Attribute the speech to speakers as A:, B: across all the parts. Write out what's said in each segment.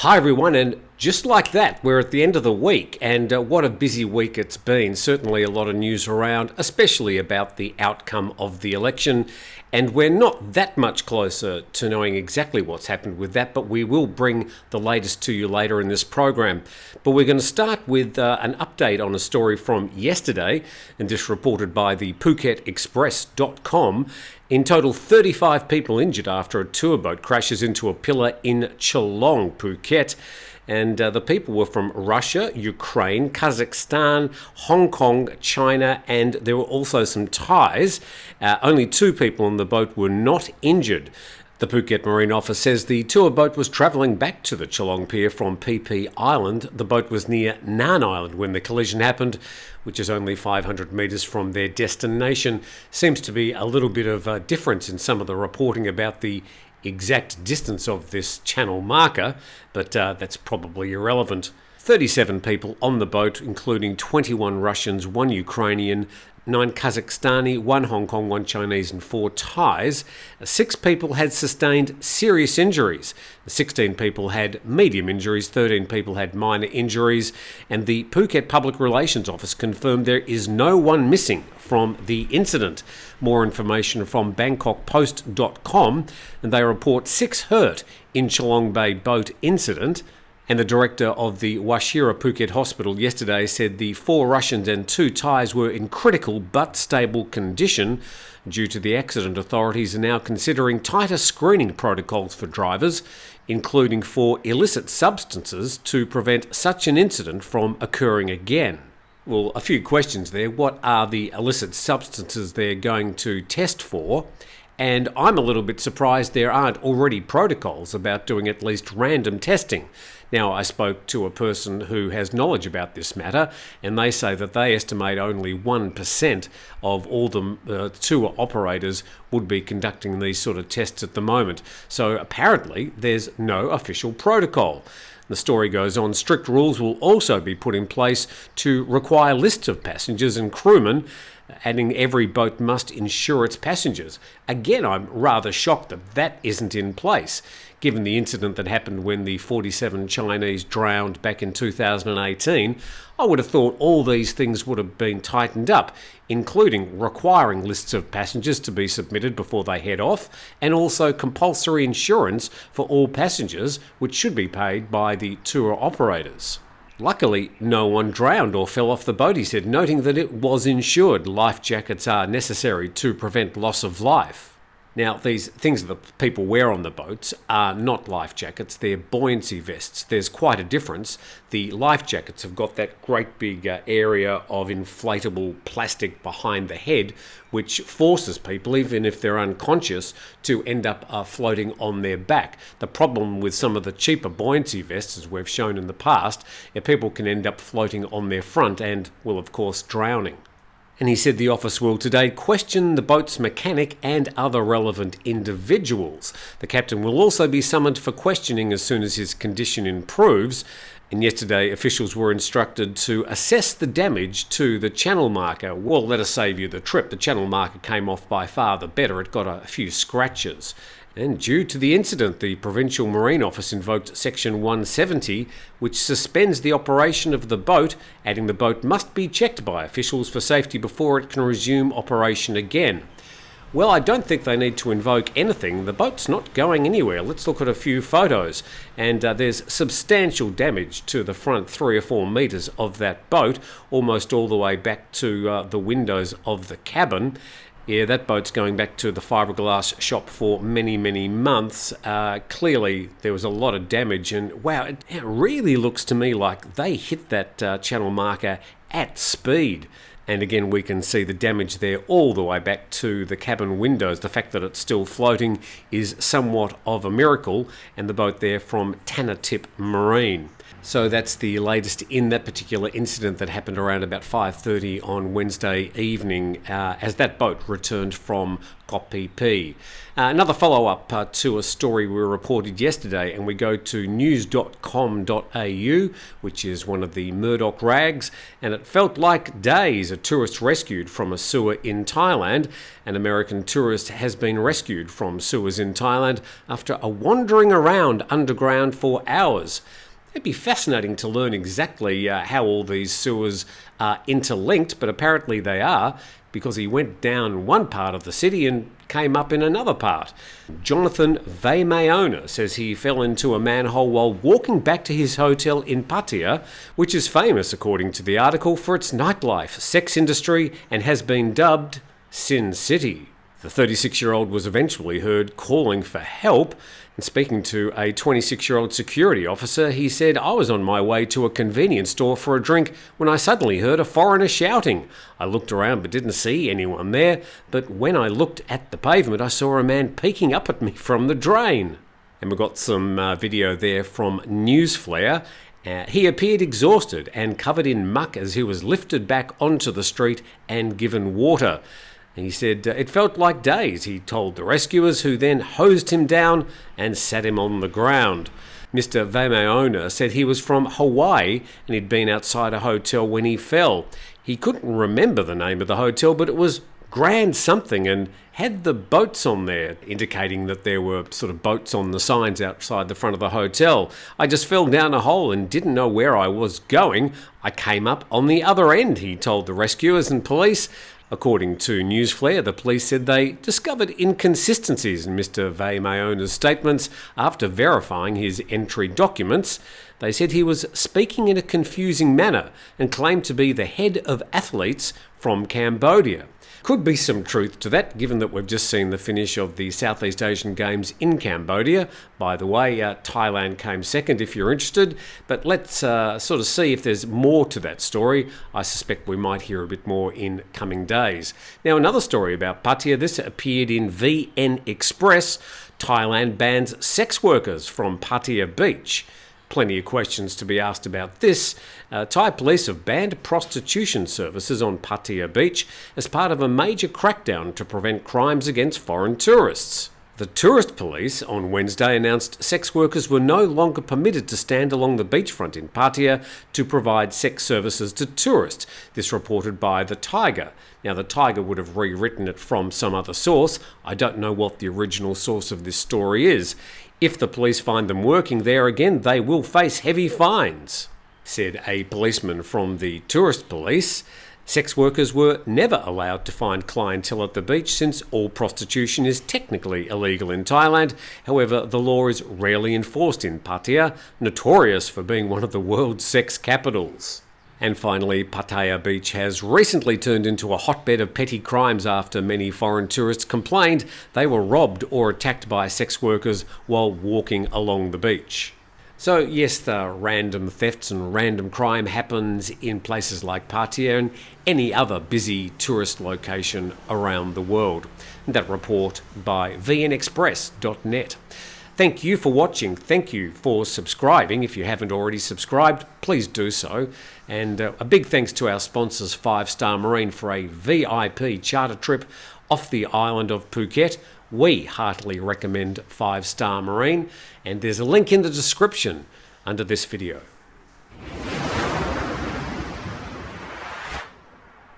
A: Hi everyone, and just like that, we're at the end of the week, and what a busy week it's been. Certainly a lot of news around, especially about the outcome of the election, and we're not that much closer to knowing exactly what's happened with that, but we will bring the latest to you later in this program. But we're going to start with an update on a story from yesterday, and this reported by the PhuketExpress.com. In total, 35 people injured after a tour boat crashes into a pillar in Chalong, Phuket. And the people were from Russia, Ukraine, Kazakhstan, Hong Kong, China, and there were also some Thais. Only 2 people on the boat were not injured. The Phuket Marine Office says the tour boat was travelling back to the Chalong Pier from PP Island. The boat was near Nan Island when the collision happened, which is only 500 metres from their destination. Seems to be a little bit of a difference in some of the reporting about the exact distance of this channel marker, but that's probably irrelevant. 37 people on the boat, including 21 Russians, 1 Ukrainian, 9 Kazakhstani, 1 Hong Kong, 1 Chinese and 4 Thais. 6 people had sustained serious injuries. 16 people had medium injuries, 13 people had minor injuries, and the Phuket Public Relations Office confirmed there is no one missing from the incident. More information from BangkokPost.com, and they report 6 hurt in Chalong Bay boat incident. And the director of the Washira Phuket Hospital yesterday said the 4 Russians and 2 Thais were in critical but stable condition. Due to the accident, authorities are now considering tighter screening protocols for drivers, including for illicit substances, to prevent such an incident from occurring again. Well, a few questions there. What are the illicit substances they're going to test for? And I'm a little bit surprised there aren't already protocols about doing at least random testing. Now, I spoke to a person who has knowledge about this matter, and they say that they estimate only 1% of all the tour operators would be conducting these sort of tests at the moment. So apparently there's no official protocol. The story goes on, strict rules will also be put in place to require lists of passengers and crewmen, adding every boat must insure its passengers. Again, I'm rather shocked that that isn't in place, given the incident that happened when the 47 Chinese drowned back in 2018. I would have thought all these things would have been tightened up, including requiring lists of passengers to be submitted before they head off, and also compulsory insurance for all passengers, which should be paid by the tour operators. Luckily, no one drowned or fell off the boat, he said, noting that it was insured. Life jackets are necessary to prevent loss of life. Now, these things that people wear on the boats are not life jackets, they're buoyancy vests. There's quite a difference. The life jackets have got that great big area of inflatable plastic behind the head, which forces people, even if they're unconscious, to end up floating on their back. The problem with some of the cheaper buoyancy vests, as we've shown in the past, is people can end up floating on their front and, well, of course, drowning. And he said the office will today question the boat's mechanic and other relevant individuals. The captain will also be summoned for questioning as soon as his condition improves. And yesterday, officials were instructed to assess the damage to the channel marker. Well, let us save you the trip. The channel marker came off by far the better. It got a few scratches. And due to the incident, the Provincial Marine Office invoked Section 170, which suspends the operation of the boat, adding the boat must be checked by officials for safety before it can resume operation again. Well, I don't think they need to invoke anything. The boat's not going anywhere. Let's look at a few photos. And there's substantial damage to the front 3 or 4 metres of that boat, almost all the way back to the windows of the cabin. Yeah, that boat's going back to the fiberglass shop for many, many months. Clearly, there was a lot of damage, and wow, it really looks to me like they hit that channel marker at speed. And again, we can see the damage there all the way back to the cabin windows. The fact that it's still floating is somewhat of a miracle, and the boat there from Tanatip Marine. So that's the latest in that particular incident that happened around about 5:30 on Wednesday evening as that boat returned from copy P. Another follow-up to a story we reported yesterday, and we go to news.com.au, which is one of the Murdoch rags, and it felt like days a tourist rescued from a sewer in Thailand. An American tourist has been rescued from sewers in Thailand after wandering around underground for hours. It'd be fascinating to learn exactly how all these sewers are interlinked, but apparently they are, because he went down one part of the city and came up in another part. Jonathan Vaymayona says he fell into a manhole while walking back to his hotel in Pattaya, which is famous, according to the article, for its nightlife, sex industry, and has been dubbed Sin City. The 36-year-old was eventually heard calling for help, and speaking to a 26-year-old security officer, he said, "I was on my way to a convenience store for a drink when I suddenly heard a foreigner shouting. I looked around but didn't see anyone there, but when I looked at the pavement, I saw a man peeking up at me from the drain." And we've got some video there from Newsflare. He appeared exhausted and covered in muck as he was lifted back onto the street and given water. He said it felt like days, he told the rescuers, who then hosed him down and sat him on the ground. Mr. Vaymayona said he was from Hawaii and he'd been outside a hotel when he fell. He couldn't remember the name of the hotel, but it was Grand something and had the boats on there, indicating that there were sort of boats on the signs outside the front of the hotel. "I just fell down a hole and didn't know where I was going. I came up on the other end," he told the rescuers and police. According to Newsflare, the police said they discovered inconsistencies in Mr. Vaymayona's statements after verifying his entry documents. They said he was speaking in a confusing manner and claimed to be the head of athletes from Cambodia. Could be some truth to that, given that we've just seen the finish of the Southeast Asian Games in Cambodia. By the way, Thailand came second, if you're interested. But let's sort of see if there's more to that story. I suspect we might hear a bit more in coming days. Now, another story about Pattaya. This appeared in VN Express. Thailand bans sex workers from Pattaya Beach. Plenty of questions to be asked about this. Thai police have banned prostitution services on Pattaya Beach as part of a major crackdown to prevent crimes against foreign tourists. The tourist police on Wednesday announced sex workers were no longer permitted to stand along the beachfront in Pattaya to provide sex services to tourists. This reported by The Tiger. Now, The Tiger would have rewritten it from some other source. I don't know what the original source of this story is. If the police find them working there again, they will face heavy fines, said a policeman from the tourist police. Sex workers were never allowed to find clientele at the beach since all prostitution is technically illegal in Thailand. However, the law is rarely enforced in Pattaya, notorious for being one of the world's sex capitals. And finally, Pattaya Beach has recently turned into a hotbed of petty crimes after many foreign tourists complained they were robbed or attacked by sex workers while walking along the beach. So yes, the random thefts and random crime happens in places like Pattaya and any other busy tourist location around the world. And that report by vnexpress.net. Thank you for watching. Thank you for subscribing. If you haven't already subscribed, please do so. And a big thanks to our sponsors, 5 Star Marine, for a VIP charter trip off the island of Phuket. We heartily recommend 5 Star Marine, and there's a link in the description under this video.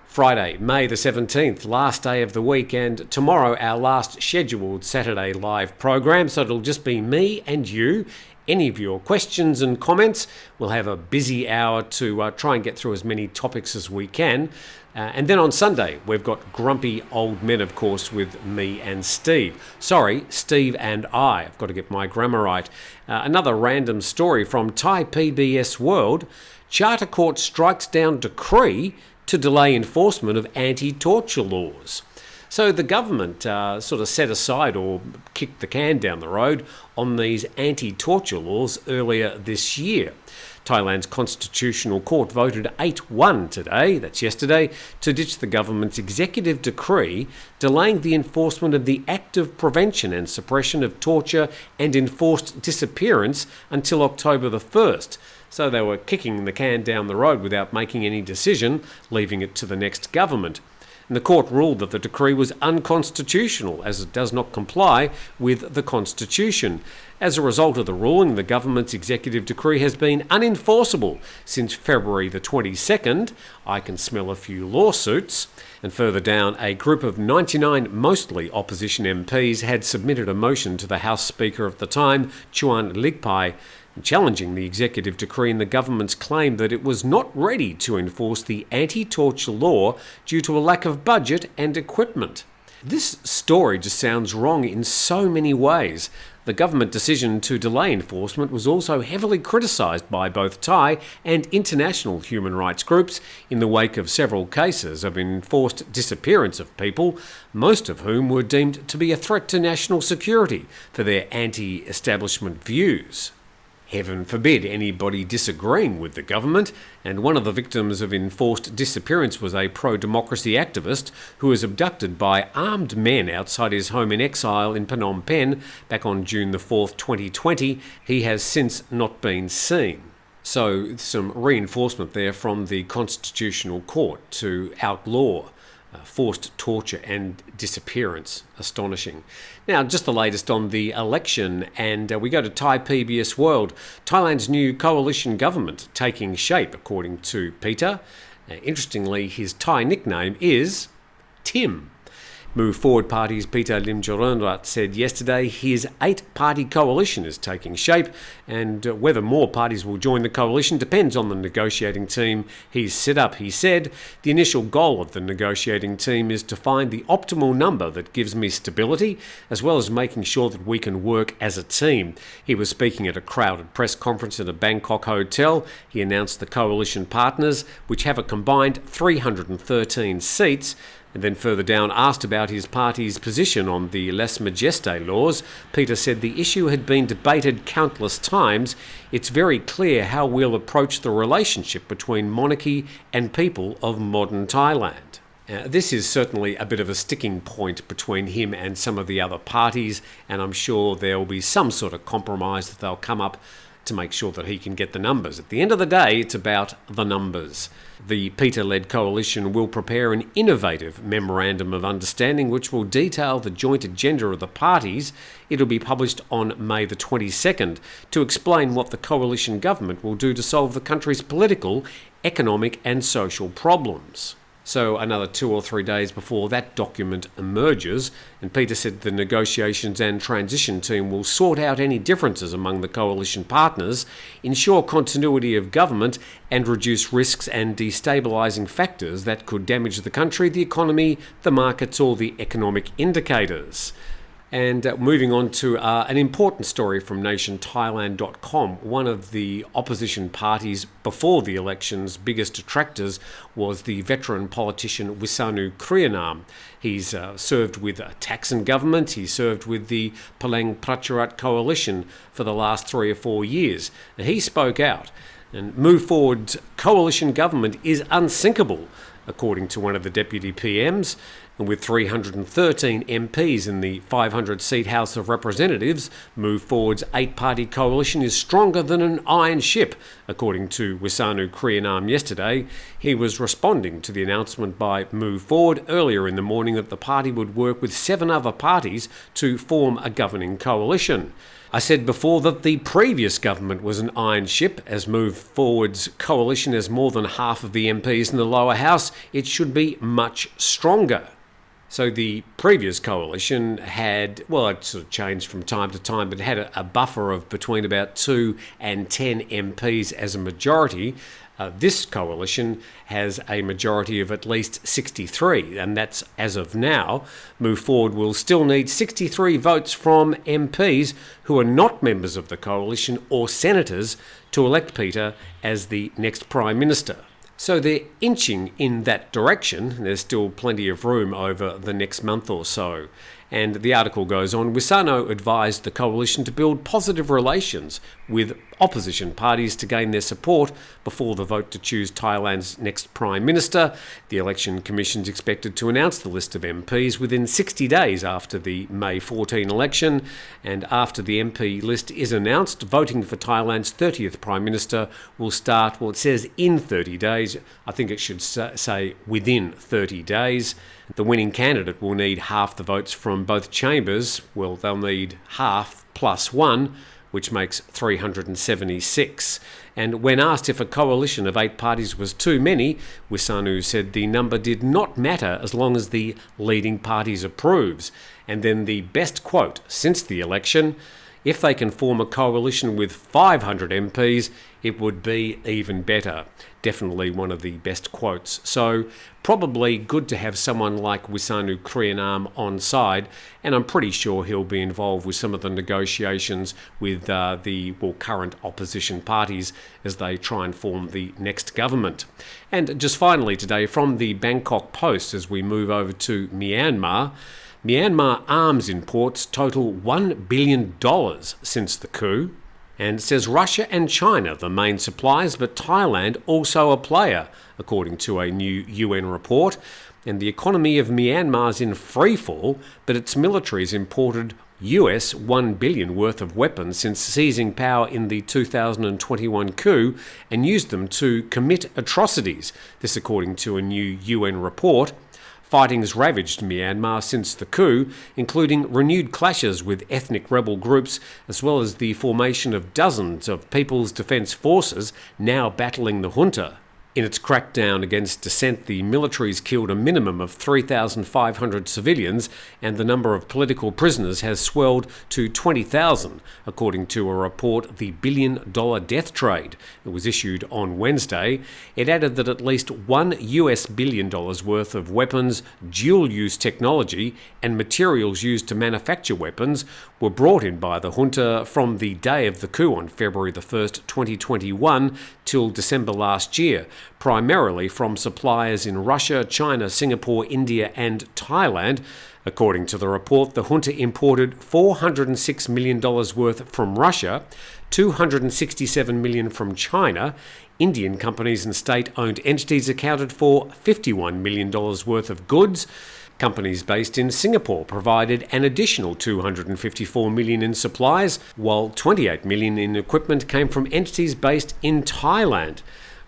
A: Friday, May the 17th, last day of the week, and tomorrow our last scheduled Saturday live program, so it'll just be me and you. Any of your questions and comments. We'll have a busy hour to try and get through as many topics as we can. And then on Sunday, we've got Grumpy Old Men, of course, with me and Steve. Sorry, Steve and I. I've got to get my grammar right. Another random story from Thai PBS World. Charter Court strikes down decree to delay enforcement of anti-torture laws. So the government sort of set aside or kicked the can down the road on these anti-torture laws earlier this year. Thailand's Constitutional Court voted 8-1 today, that's yesterday, to ditch the government's executive decree delaying the enforcement of the active prevention and suppression of torture and enforced disappearance until October the 1st. So they were kicking the can down the road without making any decision, leaving it to the next government. And the court ruled that the decree was unconstitutional as it does not comply with the Constitution. As a result of the ruling, the government's executive decree has been unenforceable since February the 22nd. I can smell a few lawsuits. And further down, a group of 99 mostly opposition MPs had submitted a motion to the House Speaker at the time, Chuan Ligpai, challenging the executive decree and the government's claim that it was not ready to enforce the anti-torture law due to a lack of budget and equipment. This story just sounds wrong in so many ways. The government decision to delay enforcement was also heavily criticised by both Thai and international human rights groups in the wake of several cases of enforced disappearance of people, most of whom were deemed to be a threat to national security for their anti-establishment views. Heaven forbid anybody disagreeing with the government, and one of the victims of enforced disappearance was a pro-democracy activist who was abducted by armed men outside his home in exile in Phnom Penh back on June the 4th, 2020. He has since not been seen. So some reinforcement there from the Constitutional Court to outlaw forced torture and disappearance. Astonishing. Now, just the latest on the election, and we go to Thai PBS World. Thailand's new coalition government taking shape, according to Peter. Interestingly, his Thai nickname is Tim. Move Forward Party's Peter Limjaroenrat said yesterday his 8-party coalition is taking shape, and whether more parties will join the coalition depends on the negotiating team he's set up. He said, the initial goal of the negotiating team is to find the optimal number that gives me stability, as well as making sure that we can work as a team. He was speaking at a crowded press conference at a Bangkok hotel. He announced the coalition partners, which have a combined 313 seats, and then further down, asked about his party's position on the lèse majesté laws, Peter said the issue had been debated countless times. It's very clear how we'll approach the relationship between monarchy and people of modern Thailand. This is certainly a bit of a sticking point between him and some of the other parties, and I'm sure there will be some sort of compromise that they'll come up to make sure that he can get the numbers. At the end of the day, it's about the numbers. The Peter-led coalition will prepare an innovative memorandum of understanding which will detail the joint agenda of the parties. It'll be published on May the 22nd to explain what the coalition government will do to solve the country's political, economic and social problems. So another 2 or 3 days before that document emerges, and Peter said the negotiations and transition team will sort out any differences among the coalition partners, ensure continuity of government and reduce risks and destabilising factors that could damage the country, the economy, the markets or the economic indicators. And moving on to an important story from nationthailand.com. One of the opposition parties before the election's biggest detractors was the veteran politician Wisanu Kriyanam. He's served with a Thaksin government. He served with the Palang Pracharat coalition for the last 3 or 4 years. And he spoke out. And Move Forward's coalition government is unsinkable, according to one of the deputy PMs. And with 313 MPs in the 500-seat House of Representatives, Move Forward's 8-party coalition is stronger than an iron ship, according to Wisanu Kriyanam yesterday. He was responding to the announcement by Move Forward earlier in the morning that the party would work with 7 other parties to form a governing coalition. I said before that the previous government was an iron ship. As Move Forward's coalition has more than half of the MPs in the lower house, it should be much stronger. So the previous coalition had, well, it sort of changed from time to time, but had a buffer of between about 2 and 10 MPs as a majority. This coalition has a majority of at least 63, and that's as of now. Move Forward will still need 63 votes from MPs who are not members of the coalition or senators to elect Peter as the next Prime Minister. So they're inching in that direction. There's still plenty of room over the next month or so. And the article goes on, Wisanu advised the coalition to build positive relations with opposition parties to gain their support before the vote to choose Thailand's next Prime Minister. The Election Commission is expected to announce the list of MPs within 60 days after the May 14 election. And after the MP list is announced, voting for Thailand's 30th Prime Minister will start, well, it says in 30 days. I think it should say within 30 days. The winning candidate will need half the votes from both chambers. Well, they'll need half plus one, which makes 376. And when asked if a coalition of 8 parties was too many, Wisanu said the number did not matter as long as the leading parties approves. And then the best quote since the election: if they can form a coalition with 500 MPs, it would be even better. Definitely one of the best quotes. So probably good to have someone like Wisanu Kriyanam on side, and I'm pretty sure he'll be involved with some of the negotiations with the current opposition parties as they try and form the next government. And just finally today, from the Bangkok Post, as we move over to Myanmar, Myanmar arms imports total $1 billion since the coup. And it says Russia and China the main suppliers, but Thailand also a player, according to a new UN report. And the economy of Myanmar's in freefall, but its military has imported US $1 billion worth of weapons since seizing power in the 2021 coup and used them to commit atrocities. This according to a new UN report. Fighting's ravaged Myanmar since the coup, including renewed clashes with ethnic rebel groups, as well as the formation of dozens of People's Defence Forces now battling the junta. In its crackdown against dissent, the military's killed a minimum of 3,500 civilians, and the number of political prisoners has swelled to 20,000, according to a report, The $1 Billion Death Trade. It was issued on Wednesday. It added that at least $1 billion worth of weapons, dual-use technology, and materials used to manufacture weapons were brought in by the junta from the day of the coup on February the 1st, 2021, till December last year, primarily from suppliers in Russia, China, Singapore, India and Thailand. According to the report, the junta imported $406 million worth from Russia, $267 million from China. Indian companies and state-owned entities accounted for $51 million worth of goods. Companies based in Singapore provided an additional $254 million in supplies, while $28 million in equipment came from entities based in Thailand.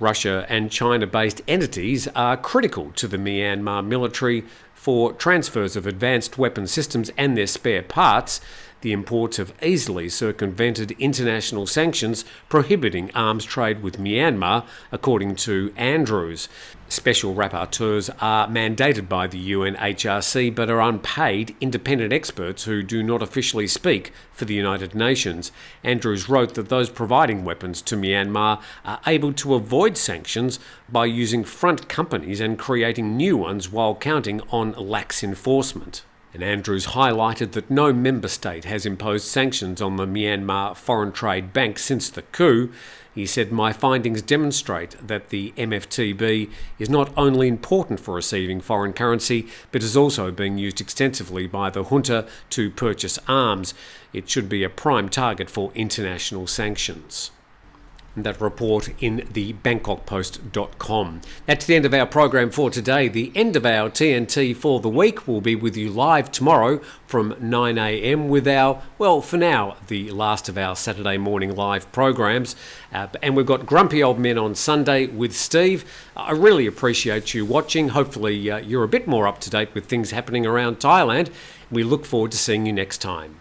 A: Russia and China-based entities are critical to the Myanmar military for transfers of advanced weapon systems and their spare parts. The imports have easily circumvented international sanctions prohibiting arms trade with Myanmar, according to Andrews. Special rapporteurs are mandated by the UNHRC but are unpaid independent experts who do not officially speak for the United Nations. Andrews wrote that those providing weapons to Myanmar are able to avoid sanctions by using front companies and creating new ones while counting on lax enforcement. And Andrews highlighted that no member state has imposed sanctions on the Myanmar Foreign Trade Bank since the coup. He said, "My findings demonstrate that the MFTB is not only important for receiving foreign currency, but is also being used extensively by the junta to purchase arms. It should be a prime target for international sanctions." That report in the BangkokPost.com. That's the end of our program for today. The end of our TNT for the week. We'll be with you live tomorrow from 9 a.m. with our, well, for now, the last of our Saturday morning live programs. And we've got Grumpy Old Men on Sunday with Steve. I really appreciate you watching. Hopefully you're a bit more up to date with things happening around Thailand. We look forward to seeing you next time.